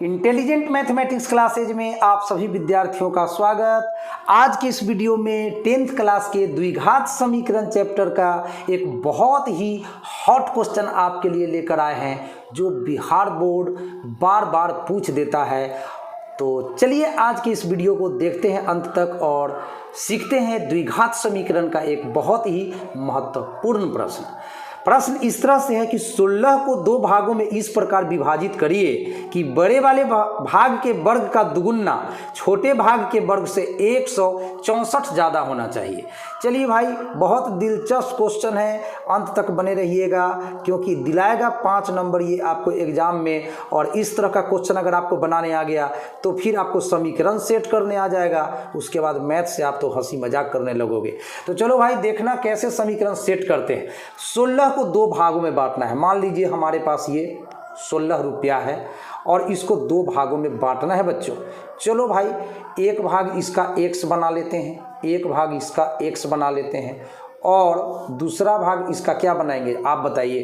Intelligent mathematics classes में आप सभी विद्यार्थियों का स्वागत। आज के इस वीडियो में 10th क्लास के द्विघात समीकरण चैप्टर का एक बहुत ही हॉट क्वेश्चन आपके लिए लेकर आए हैं जो बिहार बोर्ड बार बार पूछ देता है। तो चलिए आज के इस वीडियो को देखते हैं अंत तक और सीखते हैं द्विघात समीकरण का एक बहुत ही महत्वपूर्ण प्रश्न इस तरह से है कि 16 को दो भागों में इस प्रकार विभाजित करिए कि बड़े वाले भाग के वर्ग का दुगुना छोटे भाग के वर्ग से 164 ज़्यादा होना चाहिए। चलिए भाई, बहुत दिलचस्प क्वेश्चन है, अंत तक बने रहिएगा क्योंकि दिलाएगा 5 नंबर ये आपको एग्जाम में। और इस तरह का क्वेश्चन अगर आपको बनाने आ गया तो फिर आपको समीकरण सेट करने आ जाएगा, उसके बाद मैथ से आप तो हंसी मजाक करने लगोगे। तो चलो भाई देखना कैसे समीकरण सेट करते हैं। 16 को दो भागों में बांटना है। मान लीजिए हमारे पास ये 16 रुपया है और इसको दो भागों में बांटना है बच्चों। चलो भाई, एक भाग इसका x बना लेते हैं, एक भाग इसका x बना लेते हैं और दूसरा भाग इसका क्या बनाएंगे आप बताइए।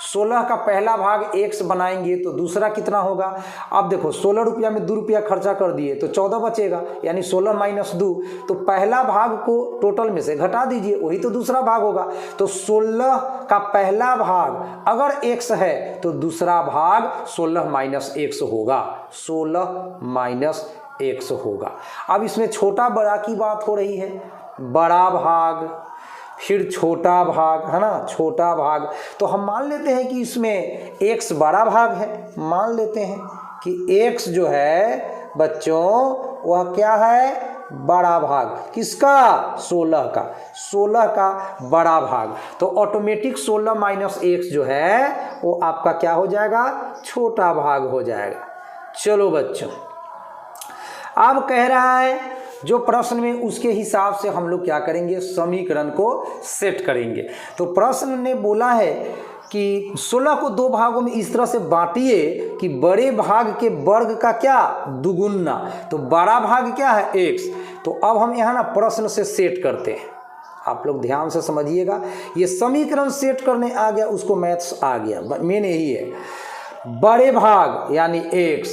16 का पहला भाग x बनाएंगे तो दूसरा कितना होगा। अब देखो 16 रुपया में 2 रुपया खर्चा कर दिए तो 14 बचेगा, यानी 16 माइनस 2। तो पहला भाग को टोटल में से घटा दीजिए, वही तो दूसरा भाग होगा। तो 16 का पहला भाग अगर x है तो दूसरा भाग 16 माइनस x होगा, 16 माइनस x होगा। अब इसमें छोटा बड़ा की बात हो रही है, बड़ा भाग फिर छोटा भाग, है ना, छोटा भाग। तो हम मान लेते हैं कि इसमें x बड़ा भाग है, मान लेते हैं कि x जो है बच्चों वह क्या है, बड़ा भाग। किसका, 16 का, 16 का बड़ा भाग। तो ऑटोमेटिक 16 माइनस x जो है वो आपका क्या हो जाएगा, छोटा भाग हो जाएगा। चलो बच्चों, अब कह रहा है जो प्रश्न में उसके हिसाब से हम लोग क्या करेंगे, समीकरण को सेट करेंगे। तो प्रश्न ने बोला है कि 16 को दो भागों में इस तरह से बांटिए कि बड़े भाग के वर्ग का क्या, दुगुना। तो बड़ा भाग क्या है, x। तो अब हम यहाँ ना प्रश्न से सेट करते हैं, आप लोग ध्यान से समझिएगा। ये समीकरण सेट करने आ गया, उसको मैथ्स आ गया, मेन यही है। बड़े भाग यानी x,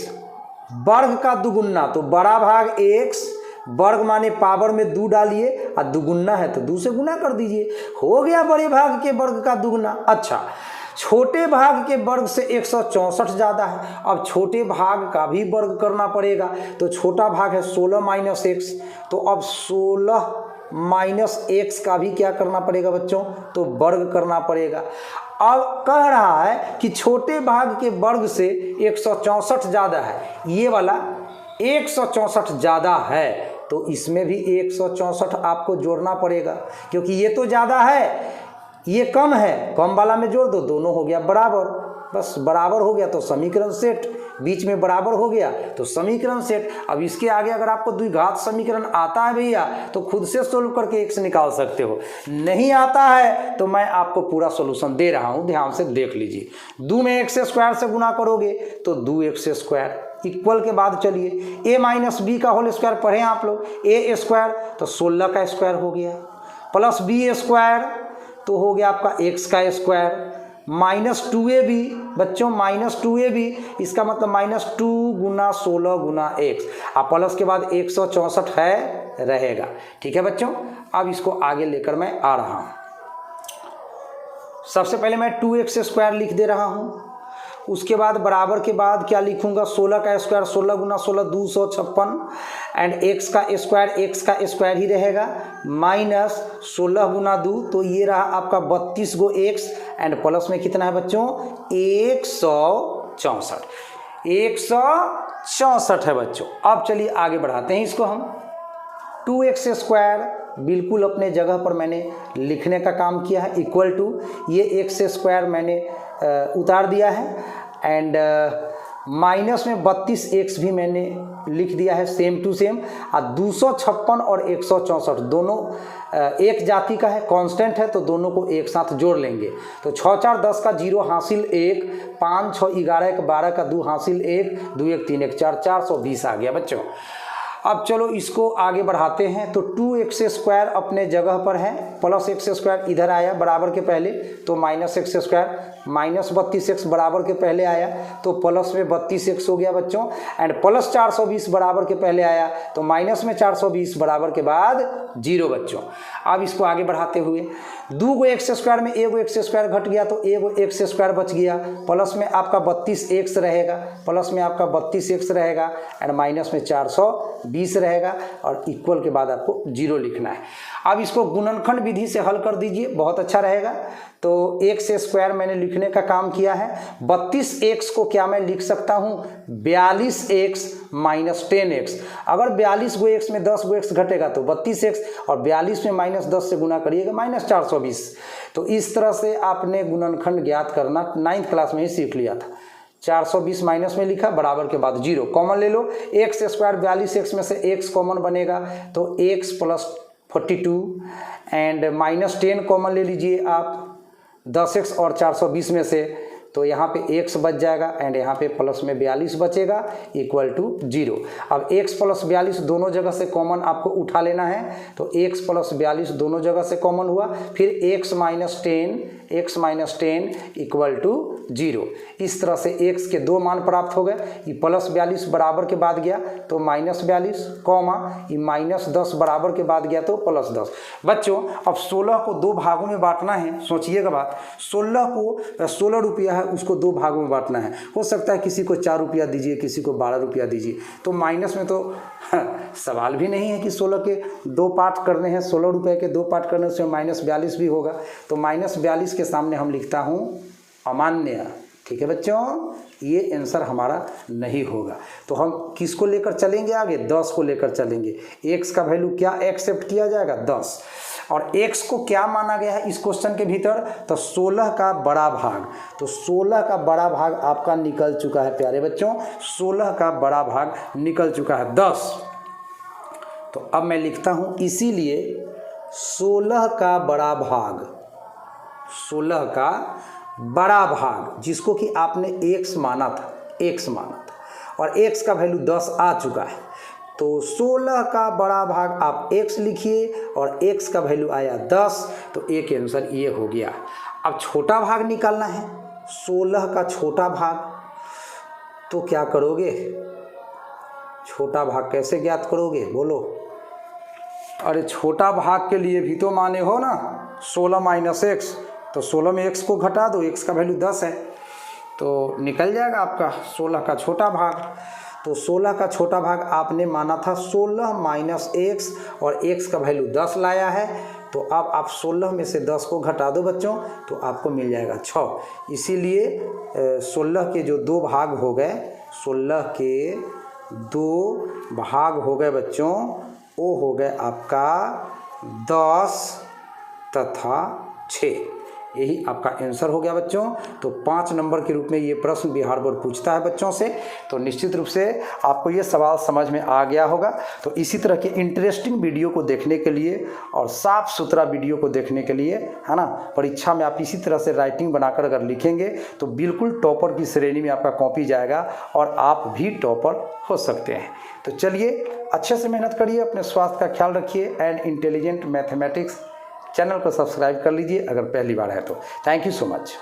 वर्ग का दुगुना, तो बड़ा भाग x, वर्ग माने पावर में 2 डालिए और दुगुना है तो 2 से गुना कर दीजिए, हो गया बड़े भाग के वर्ग का दुगुना। अच्छा, छोटे भाग के वर्ग से 164 ज़्यादा है। अब छोटे भाग का भी वर्ग करना पड़ेगा, तो छोटा भाग है 16 माइनस x। तो अब 16 माइनस x का भी क्या करना पड़ेगा बच्चों, तो वर्ग करना पड़ेगा। अब कह रहा है कि छोटे भाग के वर्ग से 164 ज़्यादा है, ये वाला 164 ज़्यादा है तो इसमें भी 164 आपको जोड़ना पड़ेगा, क्योंकि ये तो ज़्यादा है ये कम है, कम वाला में जोड़ दो, दोनों हो गया बराबर। बस बराबर हो गया तो समीकरण सेट, बीच में बराबर हो गया तो समीकरण सेट। अब इसके आगे अगर आपको द्विघात समीकरण आता है भैया तो खुद से सोल्व करके x निकाल सकते हो, नहीं आता है तो मैं आपको पूरा सोल्यूशन दे रहा हूँ, ध्यान से देख लीजिए। 2 में x स्क्वायर से गुना करोगे तो 2x स्क्वायर इक्वल के बाद चलिए a माइनस बी का होल स्क्वायर पढ़े आप लोग, a स्क्वायर तो 16 का स्क्वायर हो गया, प्लस b स्क्वायर तो हो गया आपका x का स्क्वायर, माइनस 2ab बच्चों, माइनस 2ab इसका मतलब माइनस 2 गुना 16 गुना x, अब प्लस के बाद 164 है रहेगा। ठीक है बच्चों, अब इसको आगे लेकर मैं आ रहा हूँ। सबसे पहले मैं 2x स्क्वायर लिख दे रहा हूँ, उसके बाद बराबर के बाद क्या लिखूंगा, 16 का स्क्वायर 16 गुना 16 256 एंड x का स्क्वायर ही रहेगा, माइनस 16 गुना 2 तो ये रहा आपका 32 गो x एंड प्लस में कितना है बच्चों, 164 है बच्चों। अब चलिए आगे बढ़ाते हैं इसको हम। 2x स्क्वायर बिल्कुल अपने जगह पर मैंने लिखने का काम किया है, इक्वल टू ये x स्क्वायर मैंने उतार दिया है एंड माइनस में 32x भी मैंने लिख दिया है सेम टू सेम। और 256 और 164 दोनों एक जाति का है, कांस्टेंट है तो दोनों को एक साथ जोड़ लेंगे। तो 6 4 10 का 0 हासिल 1, 5 6 11 का 12 का 2 हासिल 1, 2 1 3 1 4 420 आ गया बच्चों। अब चलो इसको आगे बढ़ाते हैं। तो 2x² अपने जगह पर है, प्लस x² इधर आया बराबर के पहले तो -x², माइनस 32x बराबर के पहले आया तो प्लस में 32x हो गया बच्चों, एंड प्लस 420 बराबर के पहले आया तो माइनस में 420 बराबर के बाद 0 बच्चों। अब इसको आगे बढ़ाते हुए 2x² में 1x² घट गया तो 1x² बच गया, प्लस में आपका 32x रहेगा, प्लस में आपका 32x रहेगा एंड माइनस में 420 रहेगा और इक्वल के बाद आपको 0 लिखना है। अब इसको गुणनखंड विधि से हल कर दीजिए, बहुत अच्छा रहेगा। तो x² मैंने लिखने का काम किया है, 32x को क्या मैं लिख सकता हूँ 42x माइनस 10x। अगर 42 गो x में 10 गो x घटेगा तो 32x और 42 में -10 से गुना करिएगा -420। तो इस तरह से आपने गुणनखंड ज्ञात करना 9th क्लास में ही सीख लिया था। 420 माइनस में लिखा बराबर के बाद 0 कॉमन ले लो, x² 42x में से x कॉमन बनेगा तो x प्लस 42 एंड -10 कॉमन ले लीजिए आप 10x और 420 में से, तो यहाँ पे x बच जाएगा एंड यहाँ पे प्लस में 42 बचेगा इक्वल टू 0। अब x प्लस 42 दोनों जगह से कॉमन आपको उठा लेना है, तो x प्लस 42 दोनों जगह से कॉमन हुआ, फिर x माइनस 10 इक्वल टू 0। इस तरह से x के दो मान प्राप्त हो गए, ये प्लस 42 बराबर के बाद गया तो -42 कॉमा ये -10 बराबर के बाद गया तो +10। बच्चों अब 16 को दो भागों में बांटना है, सोचिएगा बात, 16 रुपया है उसको दो भागों में बांटना है। हो सकता है किसी को 4 रुपया दीजिए, किसी को 12 रुपया दीजिए, तो माइनस में तो सवाल भी नहीं है कि 16 के दो पार्ट करने हैं, 16 रुपये के दो पार्ट करने से -42 भी होगा, तो -42 के सामने हम लिखता हूँ अमान्य। ठीक है बच्चों, ये आंसर हमारा नहीं होगा। तो हम किसको लेकर चलेंगे आगे, 10 को लेकर चलेंगे। x का वैल्यू क्या एक्सेप्ट किया जाएगा 10, और x को क्या माना गया है इस क्वेश्चन के भीतर, तो 16 का बड़ा भाग। तो 16 का बड़ा भाग आपका निकल चुका है प्यारे बच्चों, 16 का बड़ा भाग निकल चुका है 10। तो अब मैं लिखता हूँ इसीलिए 16 का बड़ा भाग, 16 का बड़ा भाग जिसको कि आपने x माना था, और x का वैल्यू 10 आ चुका है, तो 16 का बड़ा भाग आप x लिखिए और x का वैल्यू आया 10, तो एक आंसर ये हो गया। अब छोटा भाग निकालना है, 16 का छोटा भाग, तो क्या करोगे, छोटा भाग कैसे ज्ञात करोगे बोलो। अरे छोटा भाग के लिए भी तो माने हो ना 16 माइनस x, तो 16 में x को घटा दो, x का वैल्यू 10 है, तो निकल जाएगा आपका 16 का छोटा भाग। तो 16 का छोटा भाग आपने माना था 16 माइनस x और x का वैल्यू 10 लाया है, तो अब आप 16 में से 10 को घटा दो बच्चों, तो आपको मिल जाएगा 6। इसीलिए 16 के जो दो भाग हो गए, 16 के दो भाग हो गए बच्चों, वो हो गए आपका 10 तथा 6। यही आपका आंसर हो गया बच्चों। तो 5 नंबर के रूप में ये प्रश्न बिहार बोर्ड पूछता है बच्चों से, तो निश्चित रूप से आपको ये सवाल समझ में आ गया होगा। तो इसी तरह के इंटरेस्टिंग वीडियो को देखने के लिए और साफ सुथरा वीडियो को देखने के लिए, है ना, परीक्षा में आप इसी तरह से राइटिंग बनाकर अगर लिखेंगे तो बिल्कुल टॉपर की श्रेणी में आपका कॉपी जाएगा और आप भी टॉपर हो सकते हैं। तो चलिए अच्छे से मेहनत करिए, अपने स्वास्थ्य का ख्याल रखिए एंड इंटेलिजेंट मैथमेटिक्स चैनल को सब्सक्राइब कर लीजिए अगर पहली बार है तो। Thank you so much.